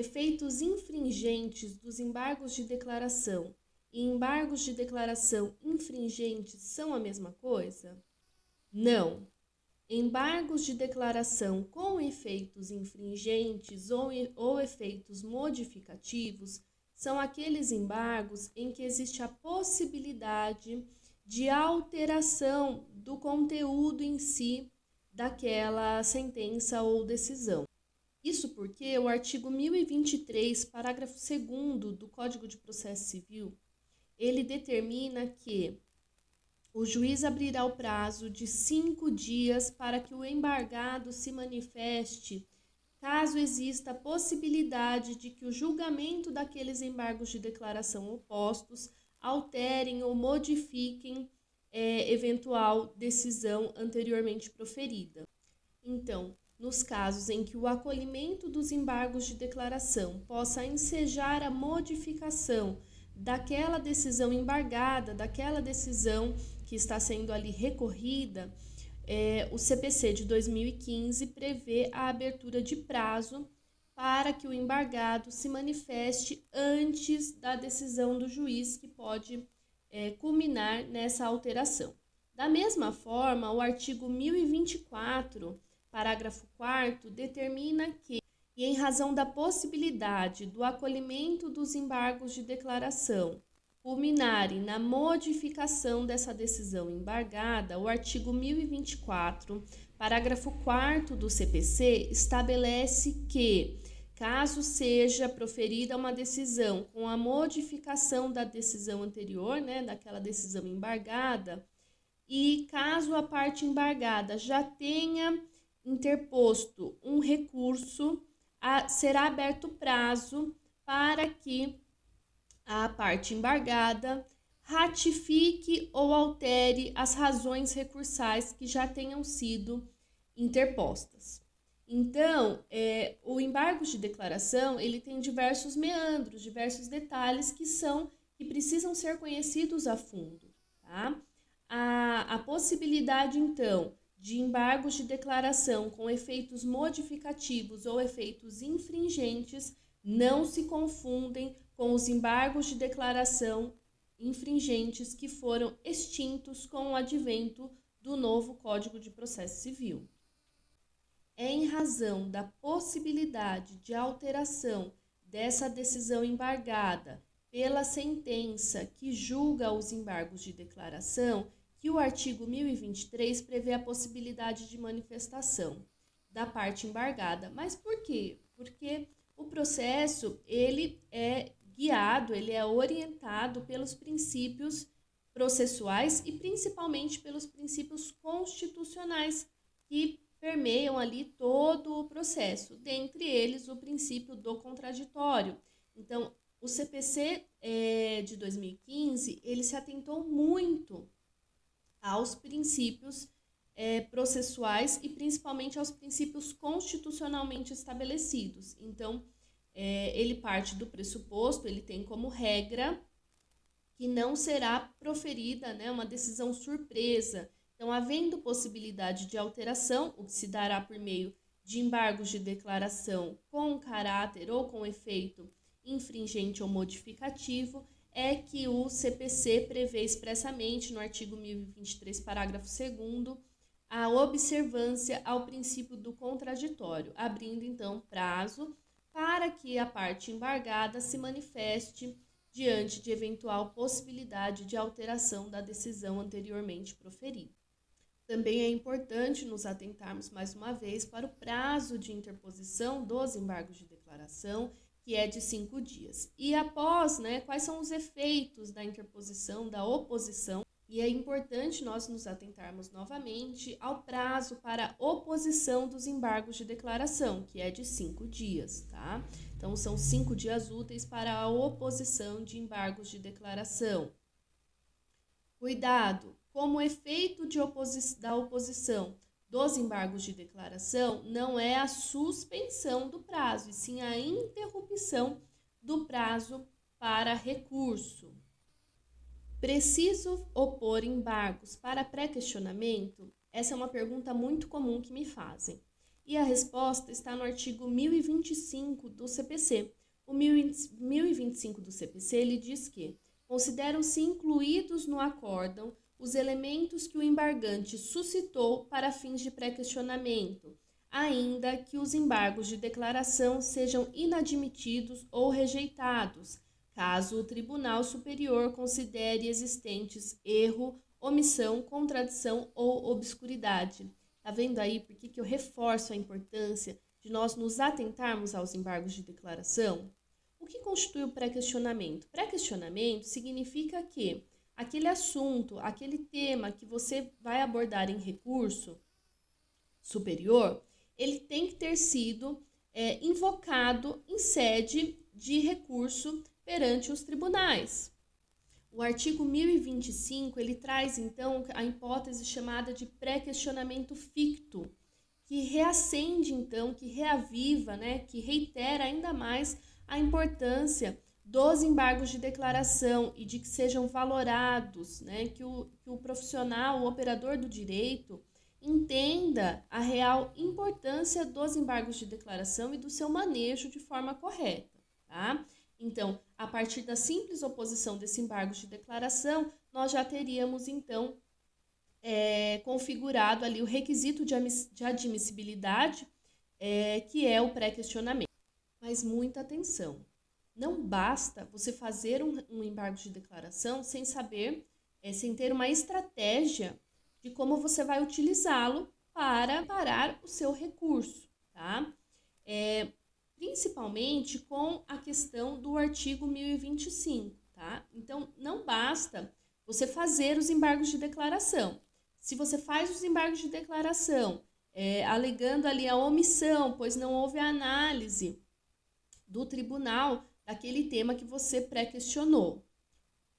efeitos infringentes dos embargos de declaração e embargos de declaração infringentes são a mesma coisa? Não. Embargos de declaração com efeitos infringentes ou efeitos modificativos são aqueles embargos em que existe a possibilidade de alteração do conteúdo em si daquela sentença ou decisão. Isso porque o artigo 1023, parágrafo 2º do Código de Processo Civil, ele determina que o juiz abrirá o prazo de 5 dias para que o embargado se manifeste, caso exista a possibilidade de que o julgamento daqueles embargos de declaração opostos alterem ou modifiquem eventual decisão anteriormente proferida. Então, nos casos em que o acolhimento dos embargos de declaração possa ensejar a modificação daquela decisão embargada, daquela decisão que está sendo ali recorrida, o CPC de 2015 prevê a abertura de prazo para que o embargado se manifeste antes da decisão do juiz, que pode culminar nessa alteração. Da mesma forma, o artigo 1024, parágrafo 4º, determina que, e em razão da possibilidade do acolhimento dos embargos de declaração culminarem na modificação dessa decisão embargada, o artigo 1024, parágrafo 4º do CPC, estabelece que, caso seja proferida uma decisão com a modificação da decisão anterior, daquela decisão embargada, e caso a parte embargada já tenha interposto um recurso, será aberto prazo para que a parte embargada ratifique ou altere as razões recursais que já tenham sido interpostas. Então, o embargo de declaração, ele tem diversos meandros, diversos detalhes que precisam ser conhecidos a fundo, tá? A possibilidade, então, de embargos de declaração com efeitos modificativos ou efeitos infringentes não se confundem com os embargos de declaração infringentes que foram extintos com o advento do novo Código de Processo Civil. É em razão da possibilidade de alteração dessa decisão embargada pela sentença que julga os embargos de declaração que o artigo 1023 prevê a possibilidade de manifestação da parte embargada. Mas por quê? Porque o processo, ele é guiado, ele é orientado pelos princípios processuais e principalmente pelos princípios constitucionais que permeiam ali todo o processo, dentre eles o princípio do contraditório. Então, o CPC de 2015, ele se atentou muito aos princípios processuais e principalmente aos princípios constitucionalmente estabelecidos. Então, ele parte do pressuposto, ele tem como regra que não será proferida uma decisão surpresa. Então, havendo possibilidade de alteração, o que se dará por meio de embargos de declaração com caráter ou com efeito infringente ou modificativo, é que o CPC prevê expressamente no artigo 1023, parágrafo 2º, a observância ao princípio do contraditório, abrindo então prazo para que a parte embargada se manifeste diante de eventual possibilidade de alteração da decisão anteriormente proferida. Também é importante nos atentarmos mais uma vez para o prazo de interposição dos embargos de declaração, que é de 5 dias. E após, quais são os efeitos da interposição, da oposição? E é importante nós nos atentarmos novamente ao prazo para oposição dos embargos de declaração, que é de 5 dias, tá? Então, são 5 dias úteis para a oposição de embargos de declaração. Cuidado! Como efeito da oposição dos embargos de declaração, não é a suspensão do prazo, e sim a interrupção do prazo para recurso. Preciso opor embargos para pré-questionamento? Essa é uma pergunta muito comum que me fazem. E a resposta está no artigo 1025 do CPC. O 1025 do CPC, ele diz que consideram-se incluídos no acórdão os elementos que o embargante suscitou para fins de pré-questionamento, ainda que os embargos de declaração sejam inadmitidos ou rejeitados, caso o Tribunal Superior considere existentes erro, omissão, contradição ou obscuridade. Tá vendo aí por que eu reforço a importância de nós nos atentarmos aos embargos de declaração? O que constitui o pré-questionamento? Pré-questionamento significa que aquele assunto, aquele tema que você vai abordar em recurso superior, ele tem que ter sido invocado em sede de recurso perante os tribunais. O artigo 1025, ele traz, então, a hipótese chamada de pré-questionamento ficto, que reacende, então, que reaviva, que reitera ainda mais a importância dos embargos de declaração e de que sejam valorados, que o profissional, o operador do direito, entenda a real importância dos embargos de declaração e do seu manejo de forma correta, tá? Então, a partir da simples oposição desse embargo de declaração, nós já teríamos, então, configurado ali o requisito de admissibilidade, que é o pré-questionamento. Mas muita atenção, não basta você fazer um embargo de declaração sem saber, sem ter uma estratégia de como você vai utilizá-lo para parar o seu recurso, tá? Principalmente com a questão do artigo 1025, tá? Então, não basta você fazer os embargos de declaração. Se você faz os embargos de declaração, alegando ali a omissão, pois não houve a análise do tribunal daquele tema que você pré-questionou.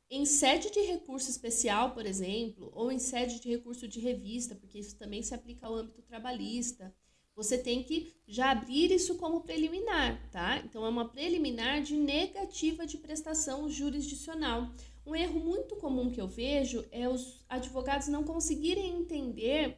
Em sede de recurso especial, por exemplo, ou em sede de recurso de revista, porque isso também se aplica ao âmbito trabalhista, você tem que já abrir isso como preliminar, tá? Então, é uma preliminar de negativa de prestação jurisdicional. Um erro muito comum que eu vejo é os advogados não conseguirem entender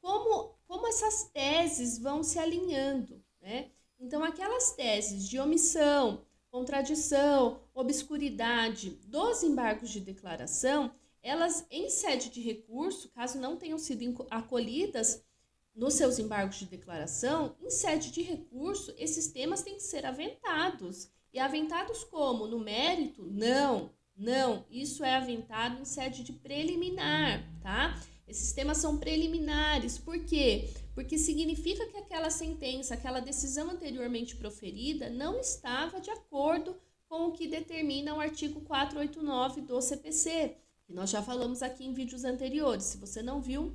como essas teses vão se alinhando, né? Então, aquelas teses de omissão, contradição, obscuridade dos embargos de declaração, elas, em sede de recurso, caso não tenham sido acolhidas nos seus embargos de declaração, em sede de recurso, esses temas têm que ser aventados. E aventados como? No mérito? Não, isso é aventado em sede de preliminar, tá? Esses temas são preliminares. Por quê? Porque significa que aquela sentença, aquela decisão anteriormente proferida não estava de acordo com o que determina o artigo 489 do CPC, que nós já falamos aqui em vídeos anteriores. Se você não viu,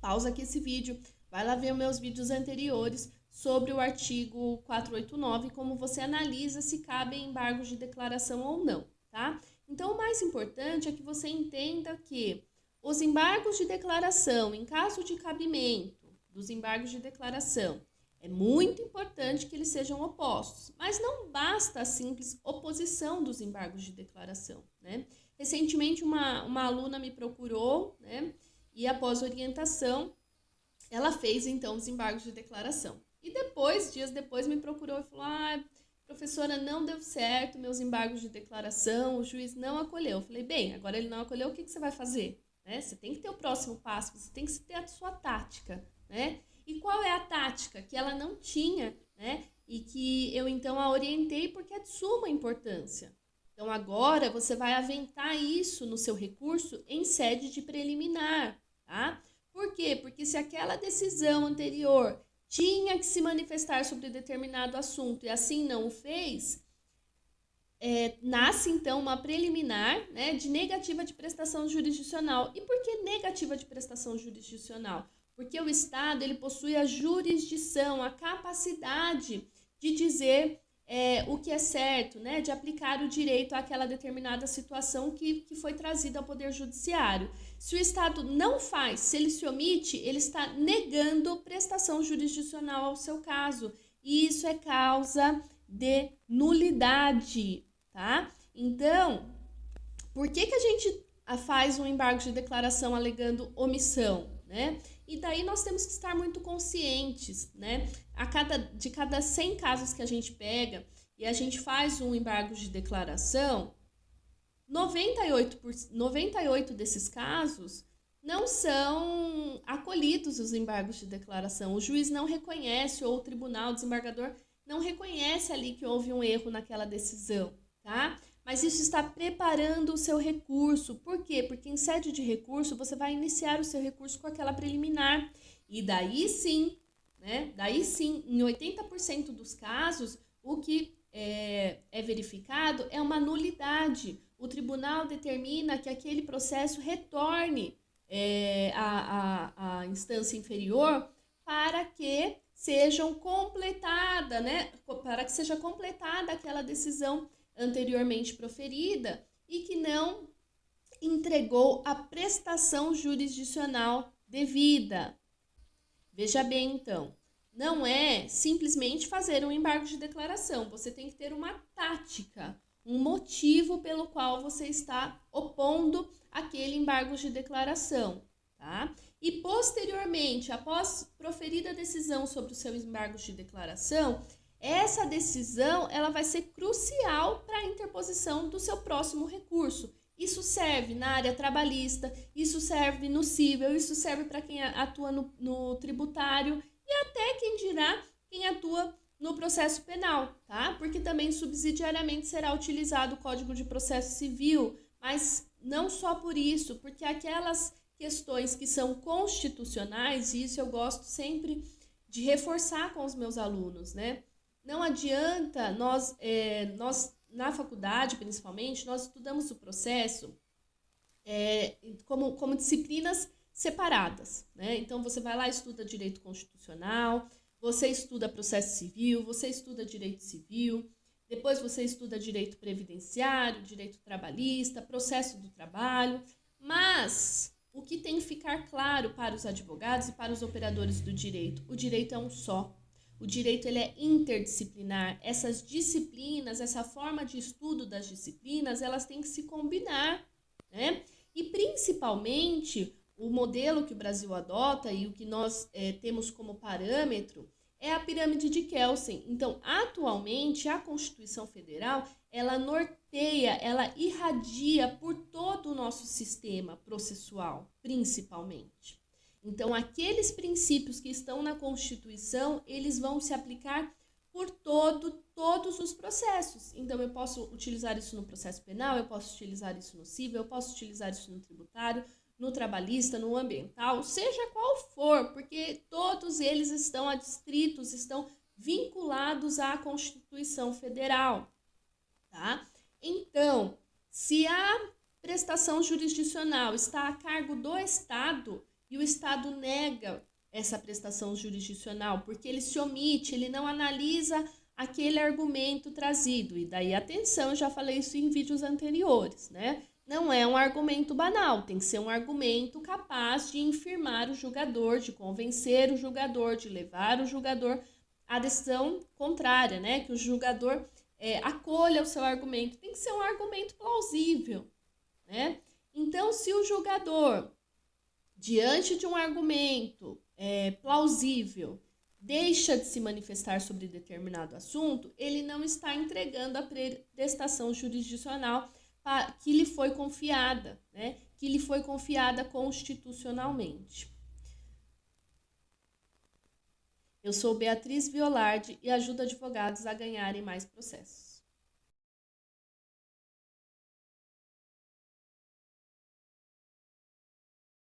pausa aqui esse vídeo, vai lá ver meus vídeos anteriores sobre o artigo 489 e como você analisa se cabe embargos de declaração ou não, tá? Então, o mais importante é que você entenda que os embargos de declaração, em caso de cabimento dos embargos de declaração, é muito importante que eles sejam opostos, mas não basta a simples oposição dos embargos de declaração, né? Recentemente, uma aluna me procurou, né? E após orientação, ela fez, então, os embargos de declaração. E depois, dias depois, me procurou e falou, professora, não deu certo meus embargos de declaração, o juiz não acolheu. Eu falei, bem, agora ele não acolheu, o que você vai fazer? Né? Você tem que ter o próximo passo, você tem que ter a sua tática, né? E qual é a tática? Que ela não tinha, né? E que eu, então, a orientei porque é de suma importância. Então, agora você vai aventar isso no seu recurso em sede de preliminar, tá? Por quê? Porque se aquela decisão anterior tinha que se manifestar sobre determinado assunto e assim não o fez, nasce, então, uma preliminar, né, de negativa de prestação jurisdicional. E por que negativa de prestação jurisdicional? Porque o Estado, ele possui a jurisdição, a capacidade de dizer o que é certo, né, de aplicar o direito àquela determinada situação que foi trazida ao Poder Judiciário. Se o Estado não faz, se ele se omite, ele está negando prestação jurisdicional ao seu caso. E isso é causa de nulidade, tá? Então, por que a gente faz um embargo de declaração alegando omissão, né? E daí nós temos que estar muito conscientes, né? De cada 100 casos que a gente pega e a gente faz um embargo de declaração, 98 desses casos não são acolhidos os embargos de declaração. O juiz não reconhece, ou o tribunal, o desembargador, não reconhece ali que houve um erro naquela decisão, tá? Mas isso está preparando o seu recurso. Por quê? Porque em sede de recurso, você vai iniciar o seu recurso com aquela preliminar. E daí sim, né? Daí sim, em 80% dos casos, o que é verificado é uma nulidade. O tribunal determina que aquele processo retorne à instância inferior para que sejam completada, né? Para que seja completada aquela decisão anteriormente proferida e que não entregou a prestação jurisdicional devida. Veja bem, então, não é simplesmente fazer um embargo de declaração, você tem que ter uma tática, um motivo pelo qual você está opondo aquele embargo de declaração, tá? E posteriormente, após proferida a decisão sobre o seu embargo de declaração, essa decisão ela vai ser crucial para a interposição do seu próximo recurso. Isso serve na área trabalhista, isso serve no cível, isso serve para quem atua no tributário e até quem dirá quem atua no processo penal, tá? Porque também subsidiariamente será utilizado o Código de Processo Civil, mas não só por isso, porque aquelas questões que são constitucionais, e isso eu gosto sempre de reforçar com os meus alunos, né? Não adianta nós na faculdade, principalmente, nós estudamos o processo como disciplinas separadas, né? Então, você vai lá e estuda direito constitucional, você estuda processo civil, você estuda direito civil, depois você estuda direito previdenciário, direito trabalhista, processo do trabalho, mas o que tem que ficar claro para os advogados e para os operadores do direito? O direito é um só. O direito ele é interdisciplinar. Essas disciplinas, essa forma de estudo das disciplinas, elas têm que se combinar, né? E principalmente o modelo que o Brasil adota e o que nós temos como parâmetro é a pirâmide de Kelsen. Então, atualmente, a Constituição Federal, ela norteia, ela irradia por todo o nosso sistema processual, principalmente. Então, aqueles princípios que estão na Constituição, eles vão se aplicar por todos os processos. Então, eu posso utilizar isso no processo penal, eu posso utilizar isso no civil, eu posso utilizar isso no tributário, no trabalhista, no ambiental, seja qual for, porque todos eles estão adstritos, estão vinculados à Constituição Federal, tá? Então, se a prestação jurisdicional está a cargo do Estado, e o Estado nega essa prestação jurisdicional, porque ele se omite, ele não analisa aquele argumento trazido. E daí, atenção, eu já falei isso em vídeos anteriores, né? Não é um argumento banal, tem que ser um argumento capaz de infirmar o julgador, de convencer o julgador, de levar o julgador à decisão contrária, né? Que o julgador acolha o seu argumento. Tem que ser um argumento plausível, né? Então, se o julgador, diante de um argumento plausível, deixa de se manifestar sobre determinado assunto, ele não está entregando a prestação jurisdicional que lhe foi confiada, né? Que lhe foi confiada constitucionalmente. Eu sou Beatriz Violardi e ajudo advogados a ganharem mais processos.